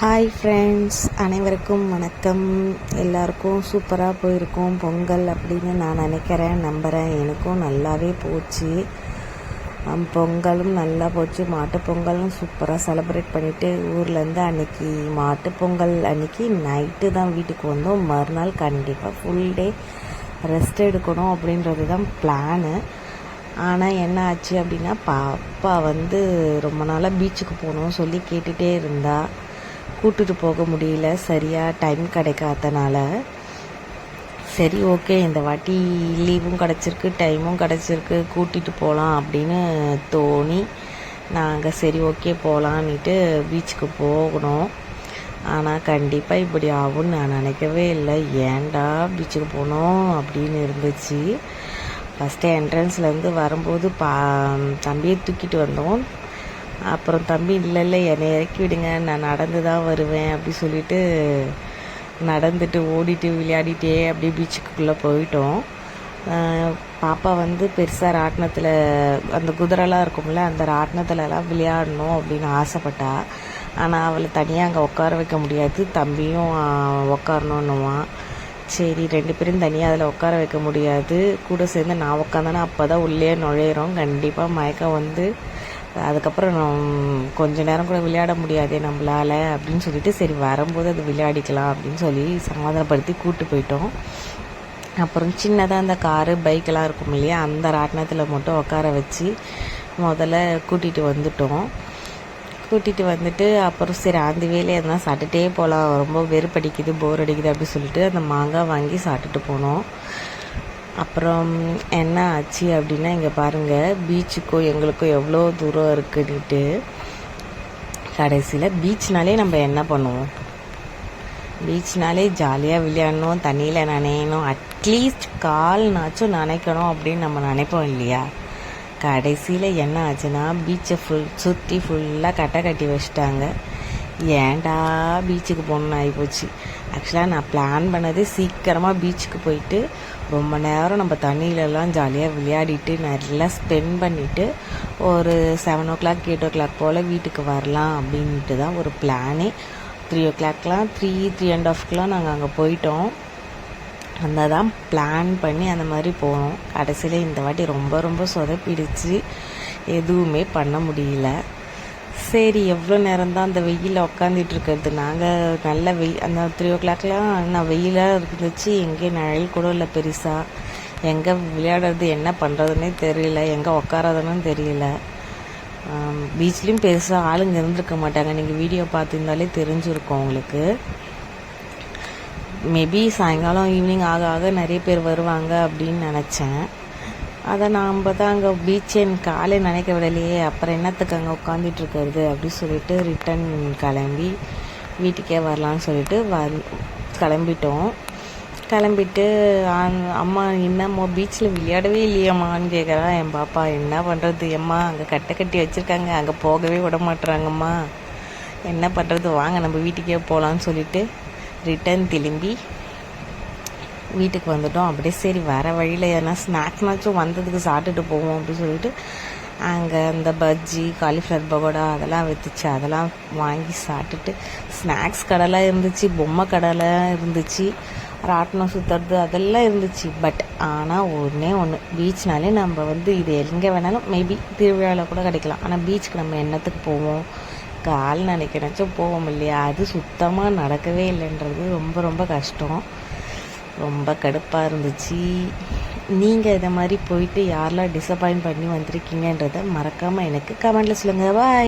Hi friends, அனைவருக்கும் வணக்கம். எல்லாருக்கும் சூப்பராக போயிருக்கும் பொங்கல் அப்படின்னு நான் நினைக்கிறேன், நம்புகிறேன். எனக்கும் நல்லாவே போச்சு. பொங்கலும் நல்லா போச்சு. மாட்டுப்பொங்கலும் சூப்பராக செலிப்ரேட் பண்ணிவிட்டு ஊர்லேருந்து அன்றைக்கி மாட்டுப்பொங்கல் அன்றைக்கி நைட்டு தான் வீட்டுக்கு வந்தோம். மறுநாள் கண்டிப்பாக ஃபுல் டே ரெஸ்ட் எடுக்கணும் அப்படின்றது தான் பிளானு. ஆனால் என்ன ஆச்சு அப்படின்னா, பாப்பா ரொம்ப நாளாக பீச்சுக்கு போகணும்னு சொல்லி கேட்டுகிட்டே இருந்தா. கூட்டுட்டு போக முடியல, சரியாக டைம் கிடைக்காதனால. சரி, ஓகே, இந்த வாட்டி லீவும் கிடச்சிருக்கு, டைமும் கிடச்சிருக்கு, கூட்டிகிட்டு போகலாம் அப்படின்னு தோணி நாங்கள் சரி ஓகே போகலான்ட்டு பீச்சுக்கு போகணும். ஆனால் கண்டிப்பாக இப்படி ஆகும்னு நான் நினைக்கவே இல்லை. ஏன்டா பீச்சுக்கு போனோம் அப்படின்னு இருந்துச்சு. ஃபஸ்ட்டு என்ட்ரன்ஸ்லேருந்து வரும்போது தம்பியை தூக்கிட்டு வந்தோம். அப்புறம் தம்பி இல்லை என்னை இறக்கி விடுங்க, நான் நடந்து தான் வருவேன் அப்படி சொல்லிட்டு நடந்துட்டு ஓடிட்டு விளையாடிட்டே அப்படியே பீச்சுக்குள்ளே போயிட்டோம். பாப்பா பெருசாக ராட்டினத்தில் அந்த குதிரைலாம் இருக்கும்ல, அந்த ராட்டினத்துலலாம் விளையாடணும் அப்படின்னு ஆசைப்பட்டா. ஆனால் அவளை தனியாக அங்கே உட்கார வைக்க முடியாது, தம்பியும் உட்காரணுன்னுவான். சரி, 2 பேரும் தனியாக அதில் உட்கார வைக்க முடியாது, கூட சேர்ந்து நான் உட்காந்தேன்னா அப்போ தான் உள்ளே நுழையிறோம். கண்டிப்பாக மயக்கம் அதுக்கப்புறம் கொஞ்ச நேரம் கூட விளையாட முடியாதே நம்மளால் அப்படின்னு சொல்லிட்டு, சரி வரும்போது அது விளையாடிக்கலாம் அப்படின்னு சொல்லி சமாதானப்படுத்தி கூப்பிட்டு போயிட்டோம். அப்புறம் சின்னதாக அந்த காரு பைக்கெல்லாம் இருக்கும் இல்லையா, அந்த ராட்டினத்தில் மட்டும் உட்கார வச்சு முதல்ல கூட்டிகிட்டு வந்துட்டு அப்புறம் சரி அந்த வேலையை எதனா சாப்பிட்டுட்டே போகலாம், ரொம்ப வெறுப்படிக்குது, போர் அடிக்குது அப்படி சொல்லிட்டு அந்த மாங்காய் வாங்கி சாப்பிட்டுட்டு போனோம். அப்புறம் என்ன ஆச்சு அப்படின்னா, இங்கே பாருங்கள், பீச்சுக்கும் எங்களுக்கும் எவ்வளோ தூரம் இருக்குன்னுட்டு. கடைசியில் பீச்னாலே நம்ம என்ன பண்ணுவோம், பீச்னாலே ஜாலியாக விளையாடணும், தண்ணியில் நனையணும், அட்லீஸ்ட் கால்னாச்சும் நனைக்கணும் அப்படின்னு நம்ம நினைப்போம் இல்லையா. கடைசியில் என்ன ஆச்சுன்னா, பீச்சை சுற்றி ஃபுல்லாக கட்டி வச்சிட்டாங்க. ஏன்டா பீச்சுக்கு போகணுன்னு ஆகிப்போச்சு. ஆக்சுவலாக நான் பிளான் பண்ணது சீக்கிரமாக பீச்சுக்கு போயிட்டு ரொம்ப நேரம் நம்ம தண்ணியிலலாம் ஜாலியாக விளையாடிட்டு நல்லா ஸ்பெண்ட் பண்ணிவிட்டு ஒரு 7 o'clock 8 o'clock போல் வீட்டுக்கு வரலாம் அப்படின்ட்டு தான் ஒரு பிளானே. 3 o'clockலாம் 3:30 நாங்கள் அங்கே போயிட்டோம். அந்த தான் பிளான் பண்ணி அந்த மாதிரி போனோம். கடைசியில் இந்த வாட்டி ரொம்ப சொதப்பிடுச்சு, எதுவுமே பண்ண முடியல. சரி, எவ்வளோ நேரம் தான் அந்த வெயிலில் உட்காந்துட்டு இருக்கிறது. நாங்கள் நல்ல அந்த 3 o'clockலாம் நான் வெயிலாக இருந்துச்சு, எங்கே நிழல் கூட இல்லை பெருசாக. எங்கே விளையாடுறது, என்ன பண்ணுறதுன்னே தெரியல, எங்கே உட்காரதுன்னு தெரியல. பீச்லேயும் பெருசாக ஆளுங்க இருந்திருக்க மாட்டாங்க, நீங்கள் வீடியோ பார்த்துருந்தாலே தெரிஞ்சிருக்கும் உங்களுக்கு. மேபி சாயங்காலம் ஈவினிங் ஆக ஆக நிறைய பேர் வருவாங்க அப்படின்னு நினச்சேன். அதை நாம் தான் அங்கே பீச் எனக்கு காலை நினைக்க விடலையே, அப்புறம் என்னத்துக்கு அங்கே உட்காந்துட்ருக்கிறது அப்படி சொல்லிட்டு ரிட்டன் கிளம்பி வீட்டுக்கே வரலான்னு சொல்லிட்டு கிளம்பிட்டு அம்மா என்னம்மா பீச்சில் விளையாடவே இல்லையம்மான்னு கேட்குறா என் பாப்பா. என்ன பண்ணுறது அம்மா, அங்கே கட்டி வச்சுருக்காங்க, அங்கே போகவே விட மாட்டுறாங்கம்மா, என்ன பண்ணுறது, வாங்க நம்ம வீட்டுக்கே போகலான்னு சொல்லிட்டு ரிட்டன் திரும்பி வீட்டுக்கு வந்துட்டோம். அப்படியே சரி வர வழியில் எதனா ஸ்நாக்ஸ்னாச்சும் வந்ததுக்கு சாப்பிட்டுட்டு போவோம் அப்படின்னு சொல்லிட்டு அங்கே அந்த பஜ்ஜி, காலிஃப்ளவர் பகோடா அதெல்லாம் விற்றுச்சு, அதெல்லாம் வாங்கி சாப்பிட்டுட்டு ஸ்நாக்ஸ் கடைலாம் இருந்துச்சு, பொம்மை கடைலாம் இருந்துச்சு, ராட்டினம் சுற்றுறது அதெல்லாம் இருந்துச்சு. பட் ஆனால் ஒன்று பீச்னாலே நம்ம இது எங்கே வேணாலும் மேபி திருவிழாவில் கூட கிடைக்கலாம். ஆனால் பீச்சுக்கு நம்ம என்னத்துக்கு போவோம், கால் நினைக்கிறச்சும் போவோம் இல்லையா. அது சுத்தமாக நடக்கவே இல்லைன்றது ரொம்ப கஷ்டம், ரொம்ப கடுப்பாக இருந்துச்சு. நீங்கள் இதை மாதிரி போயிட்டு யாரெல்லாம் டிசப்பாயிண்ட் பண்ணி வந்திருக்கீங்கன்றதை மறக்காமல் எனக்கு கமெண்ட்டில் சொல்லுங்கள். பாய்.